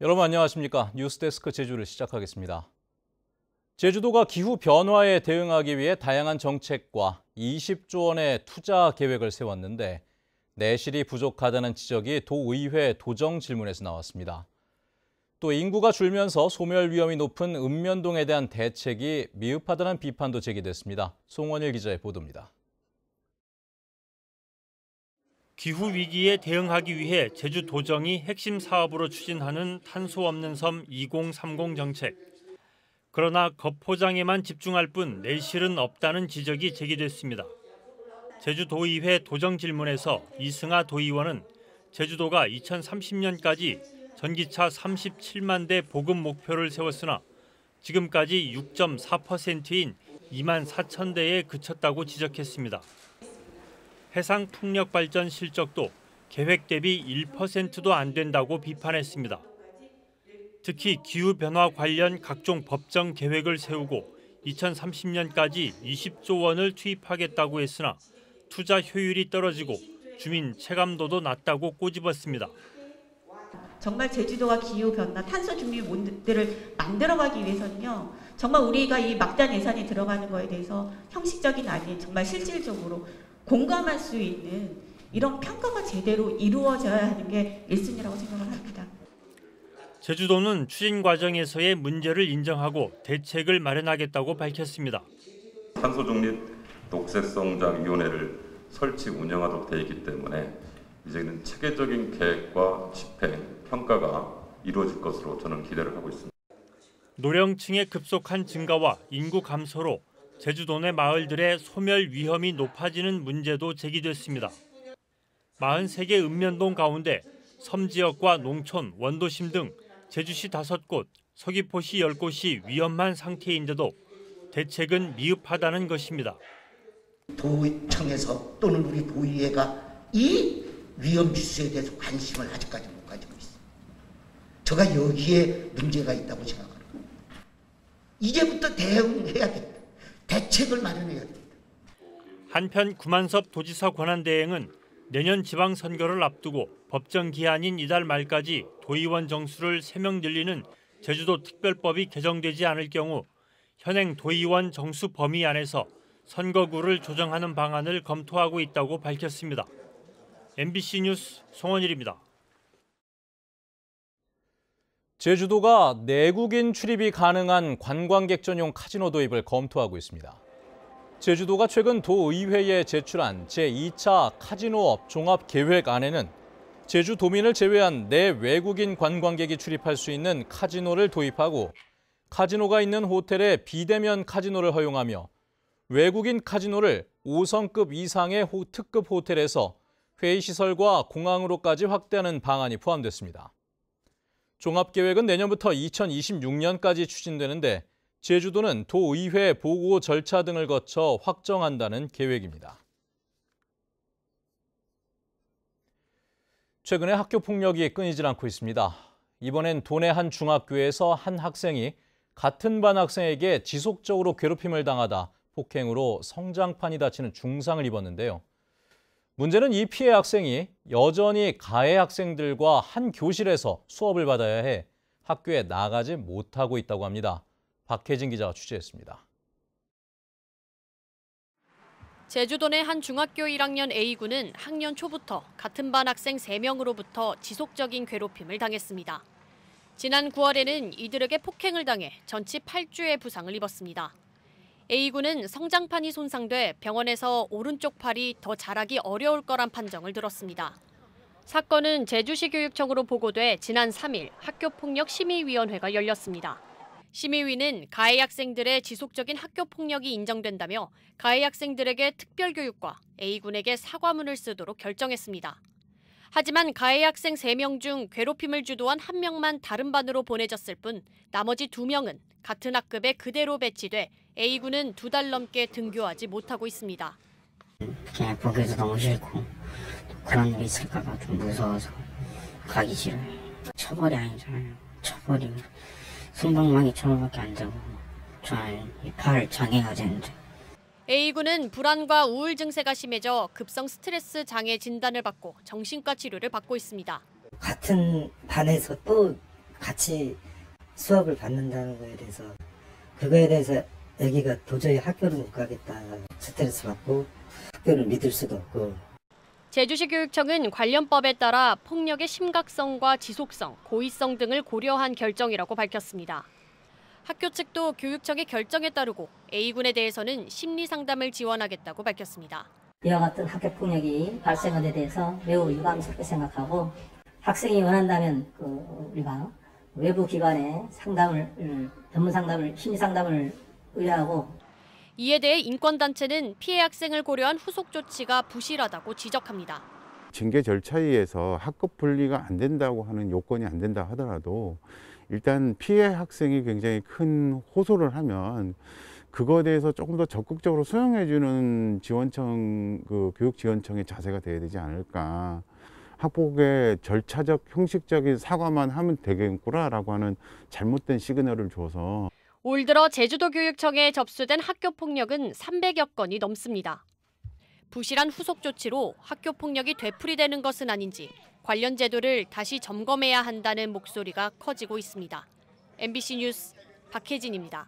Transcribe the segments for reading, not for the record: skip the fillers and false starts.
여러분 안녕하십니까? 뉴스데스크 제주를 시작하겠습니다. 제주도가 기후 변화에 대응하기 위해 다양한 정책과 20조 원의 투자 계획을 세웠는데 내실이 부족하다는 지적이 도의회 도정 질문에서 나왔습니다. 또 인구가 줄면서 소멸 위험이 높은 읍면동에 대한 대책이 미흡하다는 비판도 제기됐습니다. 송원일 기자의 보도입니다. 기후위기에 대응하기 위해 제주도정이 핵심 사업으로 추진하는 탄소 없는 섬 2030 정책. 그러나 겉포장에만 집중할 뿐 내실은 없다는 지적이 제기됐습니다. 제주도의회 도정 질문에서 이승하 도의원은 제주도가 2030년까지 전기차 37만 대 보급 목표를 세웠으나 지금까지 6.4%인 2만 4천 대에 그쳤다고 지적했습니다. 해상 풍력 발전 실적도 계획 대비 1%도 안 된다고 비판했습니다. 특히 기후변화 관련 각종 법정 계획을 세우고 2030년까지 20조 원을 투입하겠다고 했으나 투자 효율이 떨어지고 주민 체감도도 낮다고 꼬집었습니다. 정말 제주도가 기후변화, 탄소 중립 모델을 만들어가기 위해서는요. 정말 우리가 이 막대한 예산이 들어가는 거에 대해서 형식적인 아닌 정말 실질적으로 공감할 수 있는 이런 평가가 제대로 이루어져야 하는 게 1순위라고 생각을 합니다. 제주도는 추진 과정에서의 문제를 인정하고 대책을 마련하겠다고 밝혔습니다. 탄소중립 녹색성장위원회를 설치 운영하도록 되어 있기 때문에 이제는 체계적인 계획과 집행, 평가가 이루어질 것으로 저는 기대를 하고 있습니다. 노령층의 급속한 증가와 인구 감소로 제주도 내 마을들의 소멸 위험이 높아지는 문제도 제기됐습니다. 43개 읍면동 가운데 섬지역과 농촌, 원도심 등 제주시 5곳, 서귀포시 10곳이 위험한 상태인데도 대책은 미흡하다는 것입니다. 도청에서 또는 우리 도의회가 이 위험 지수에 대해서 관심을 아직까지 못 가지고 있어요. 제가 여기에 문제가 있다고 생각합니다. 이제부터 대응해야 됩니다. 대책을 마련해야 됩니다. 한편 구만섭 도지사 권한대행은 내년 지방선거를 앞두고 법정 기한인 이달 말까지 도의원 정수를 3명 늘리는 제주도 특별법이 개정되지 않을 경우 현행 도의원 정수 범위 안에서 선거구를 조정하는 방안을 검토하고 있다고 밝혔습니다. MBC 뉴스 송원일입니다. 제주도가 내국인 출입이 가능한 관광객 전용 카지노 도입을 검토하고 있습니다. 제주도가 최근 도의회에 제출한 제2차 카지노업 종합계획안에는 제주도민을 제외한 내외국인 관광객이 출입할 수 있는 카지노를 도입하고 카지노가 있는 호텔에 비대면 카지노를 허용하며 외국인 카지노를 5성급 이상의 특급 호텔에서 회의시설과 공항으로까지 확대하는 방안이 포함됐습니다. 종합계획은 내년부터 2026년까지 추진되는데 제주도는 도의회 보고 절차 등을 거쳐 확정한다는 계획입니다. 최근에 학교 폭력이 끊이질 않고 있습니다. 이번엔 도내 한 중학교에서 한 학생이 같은 반 학생에게 지속적으로 괴롭힘을 당하다 폭행으로 성장판이 다치는 중상을 입었는데요. 문제는 이 피해 학생이 여전히 가해 학생들과 한 교실에서 수업을 받아야 해 학교에 나가지 못하고 있다고 합니다. 박혜진 기자가 취재했습니다. 제주도 내 한 중학교 1학년 A군은 학년 초부터 같은 반 학생 3명으로부터 지속적인 괴롭힘을 당했습니다. 지난 9월에는 이들에게 폭행을 당해 전치 8주의 부상을 입었습니다. A군은 성장판이 손상돼 병원에서 오른쪽 팔이 더 자라기 어려울 거란 판정을 들었습니다. 사건은 제주시 교육청으로 보고돼 지난 3일 학교폭력심의위원회가 열렸습니다. 심의위는 가해 학생들의 지속적인 학교폭력이 인정된다며 가해 학생들에게 특별교육과 A군에게 사과문을 쓰도록 결정했습니다. 하지만 가해 학생 3명 중 괴롭힘을 주도한 1명만 다른 반으로 보내졌을 뿐 나머지 2명은 같은 학급에 그대로 배치돼 A군은 2달 넘게 등교하지 못하고 있습니다. 그냥 보기도 너무 싫고 그런 일이 있을까 봐 좀 무서워서 가기 싫어요. 처벌이 아니잖아요. 처벌이 손방망이 처벌밖에 안 되고 저는 팔 장애가 되는데. A군은 불안과 우울 증세가 심해져 급성 스트레스 장애 진단을 받고 정신과 치료를 받고 있습니다. 같은 반에서 또 같이 수업을 받는다는 거에 대해서 그거에 대해서 애기가 도저히 학교를 못 가겠다, 스트레스 받고 학교를 믿을 수도 없고. 제주시 교육청은 관련 법에 따라 폭력의 심각성과 지속성, 고의성 등을 고려한 결정이라고 밝혔습니다. 학교 측도 교육청의 결정에 따르고 A군에 대해서는 심리 상담을 지원하겠다고 밝혔습니다. 이와 같은 학교 폭력이 발생한 데 대해서 매우 유감스럽게 생각하고 학생이 원한다면 우리가 외부 기관에 상담을, 전문 상담을, 심리 상담을 의뢰하고. 이에 대해 인권단체는 피해 학생을 고려한 후속 조치가 부실하다고 지적합니다. 징계 절차에 의해서 학급 분리가 안 된다고 하는 요건이 안 된다 하더라도 일단 피해 학생이 굉장히 큰 호소를 하면 그거에 대해서 조금 더 적극적으로 수용해주는 지원청, 교육지원청의 자세가 돼야 되지 않을까. 학폭의 절차적, 형식적인 사과만 하면 되겠구나라고 하는 잘못된 시그널을 줘서. 올 들어 제주도 교육청에 접수된 학교 폭력은 300여 건이 넘습니다. 부실한 후속 조치로 학교 폭력이 되풀이되는 것은 아닌지 관련 제도를 다시 점검해야 한다는 목소리가 커지고 있습니다. MBC 뉴스 박혜진입니다.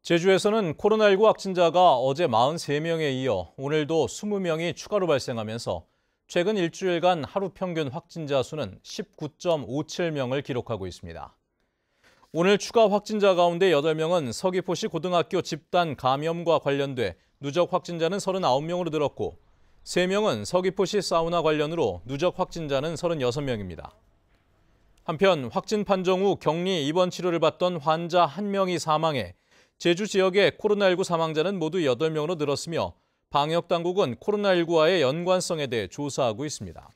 제주에서는 코로나19 확진자가 어제 43명에 이어 오늘도 20명이 추가로 발생하면서 최근 일주일간 하루 평균 확진자 수는 19.57명을 기록하고 있습니다. 오늘 추가 확진자 가운데 8명은 서귀포시 고등학교 집단 감염과 관련돼 누적 확진자는 39명으로 늘었고 3명은 서귀포시 사우나 관련으로 누적 확진자는 36명입니다. 한편 확진 판정 후 격리 입원 치료를 받던 환자 1명이 사망해 제주 지역의 코로나19 사망자는 모두 8명으로 늘었으며 방역당국은 코로나19와의 연관성에 대해 조사하고 있습니다.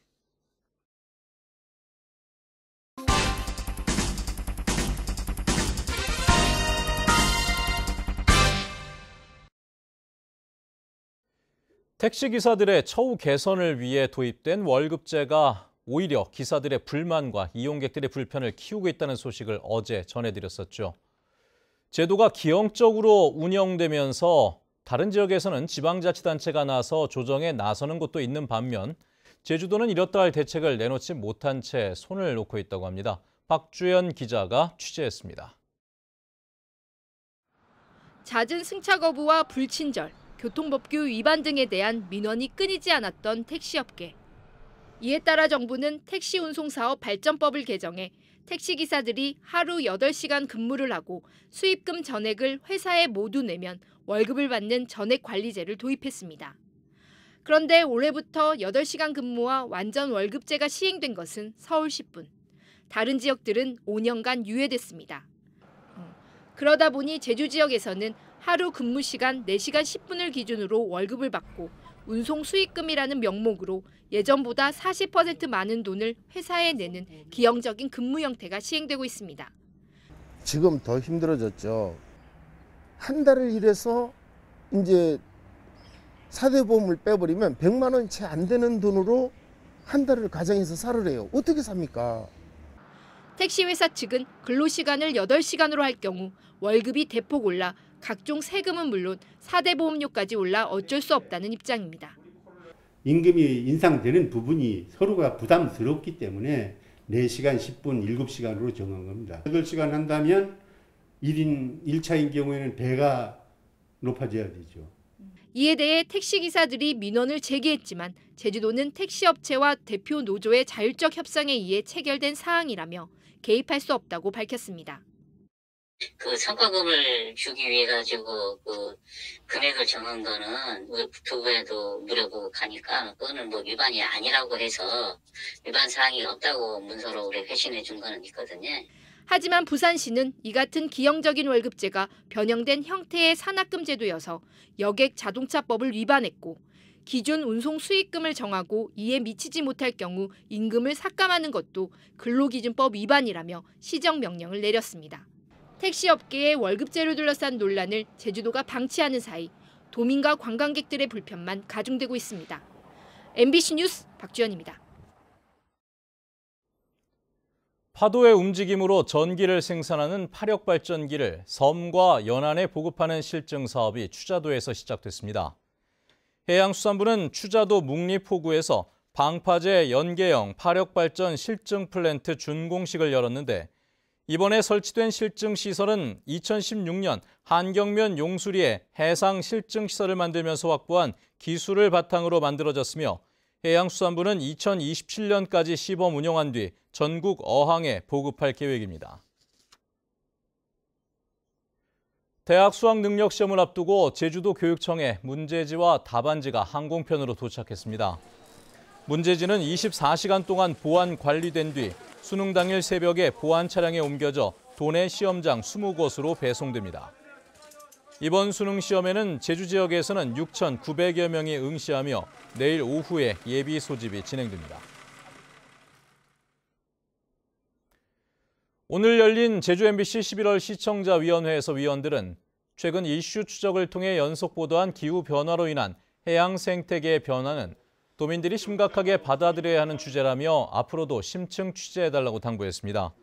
택시기사들의 처우 개선을 위해 도입된 월급제가 오히려 기사들의 불만과 이용객들의 불편을 키우고 있다는 소식을 어제 전해드렸었죠. 제도가 기형적으로 운영되면서 다른 지역에서는 지방자치단체가 나서 조정에 나서는 곳도 있는 반면 제주도는 이렇다 할 대책을 내놓지 못한 채 손을 놓고 있다고 합니다. 박주연 기자가 취재했습니다. 잦은 승차 거부와 불친절, 교통법규 위반 등에 대한 민원이 끊이지 않았던 택시업계. 이에 따라 정부는 택시운송사업 발전법을 개정해 택시기사들이 하루 8시간 근무를 하고 수입금 전액을 회사에 모두 내면 월급을 받는 전액관리제를 도입했습니다. 그런데 올해부터 8시간 근무와 완전 월급제가 시행된 것은 서울 10분. 다른 지역들은 5년간 유예됐습니다. 그러다 보니 제주 지역에서는 하루 근무 시간 4시간 10분을 기준으로 월급을 받고 운송 수익금이라는 명목으로 예전보다 40% 많은 돈을 회사에 내는 기형적인 근무 형태가 시행되고 있습니다. 지금 더 힘들어졌죠. 한 달을 일해서 이제 사대보험을 빼버리면 100만 원 채 안 되는 돈으로 한 달을 가정에서 살으래요. 어떻게 삽니까? 택시회사 측은 근로시간을 8시간으로 할 경우 월급이 대폭 올라 각종 세금은 물론 사대보험료까지 올라 어쩔 수 없다는 입장입니다. 임금이 인상되는 부분이 서로가 부담스럽기 때문에 4시간 10분 7시간으로 정한 겁니다. 8시간 한다면 1인 1차인 경우에는 배가 높아져야 되죠. 이에 대해 택시기사들이 민원을 제기했지만 제주도는 택시업체와 대표 노조의 자율적 협상에 의해 체결된 사항이라며 개입할 수 없다고 밝혔습니다. 그 성과급을 주기 위해 가지고 그 금액을 정한 거는 우리 국토부에도 물어보고 가니까 그거는 뭐 위반이 아니라고 해서 위반 사항이 없다고 문서로 우리 회신해 준 거는 있거든요. 하지만 부산시는 이 같은 기형적인 월급제가 변형된 형태의 산학금 제도여서 여객 자동차법을 위반했고 기준 운송 수익금을 정하고 이에 미치지 못할 경우 임금을 삭감하는 것도 근로기준법 위반이라며 시정명령을 내렸습니다. 택시업계의 월급제를 둘러싼 논란을 제주도가 방치하는 사이 도민과 관광객들의 불편만 가중되고 있습니다. MBC 뉴스 박주연입니다. 파도의 움직임으로 전기를 생산하는 파력발전기를 섬과 연안에 보급하는 실증 사업이 추자도에서 시작됐습니다. 해양수산부는 추자도 묵리포구에서 방파제 연계형 파력발전 실증 플랜트 준공식을 열었는데 이번에 설치된 실증 시설은 2016년 한경면 용수리에 해상 실증 시설을 만들면서 확보한 기술을 바탕으로 만들어졌으며 해양수산부는 2027년까지 시범 운영한 뒤 전국 어항에 보급할 계획입니다. 대학 수학능력시험을 앞두고 제주도 교육청에 문제지와 답안지가 항공편으로 도착했습니다. 문제지는 24시간 동안 보안 관리된 뒤 수능 당일 새벽에 보안 차량에 옮겨져 도내 시험장 20곳으로 배송됩니다. 이번 수능 시험에는 제주 지역에서는 6,900여 명이 응시하며 내일 오후에 예비 소집이 진행됩니다. 오늘 열린 제주 MBC 11월 시청자위원회에서 위원들은 최근 이슈 추적을 통해 연속 보도한 기후 변화로 인한 해양 생태계의 변화는 도민들이 심각하게 받아들여야 하는 주제라며 앞으로도 심층 취재해달라고 당부했습니다.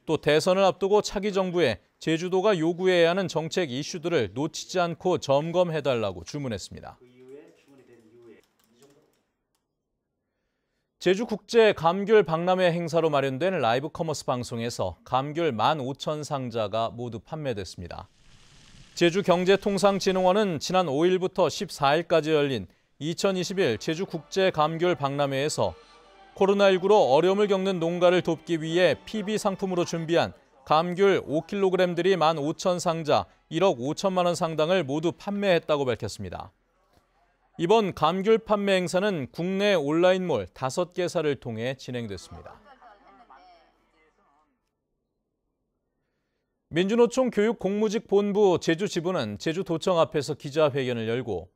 또 대선을 앞두고 차기 정부에 제주도가 요구해야 하는 정책 이슈들을 놓치지 않고 점검해달라고 주문했습니다. 제주국제 감귤 박람회 행사로 마련된 라이브 커머스 방송에서 감귤 15,000상자가 모두 판매됐습니다. 제주경제통상진흥원은 지난 5일부터 14일까지 열린 2021 제주국제 감귤 박람회에서 코로나19로 어려움을 겪는 농가를 돕기 위해 PB 상품으로 준비한 감귤 5kg들이 15,000상자 1억 5천만 원 상당을 모두 판매했다고 밝혔습니다. 이번 감귤 판매 행사는 국내 온라인몰 5개사를 통해 진행됐습니다. 민주노총 교육공무직본부 제주지부는 제주도청 앞에서 기자회견을 열고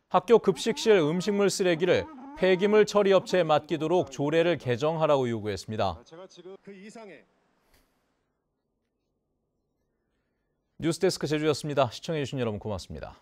학교 급식실 음식물 쓰레기를 폐기물 처리 업체에 맡기도록 조례를 개정하라고 요구했습니다. 뉴스데스크 제주였습니다. 시청해주신 여러분 고맙습니다.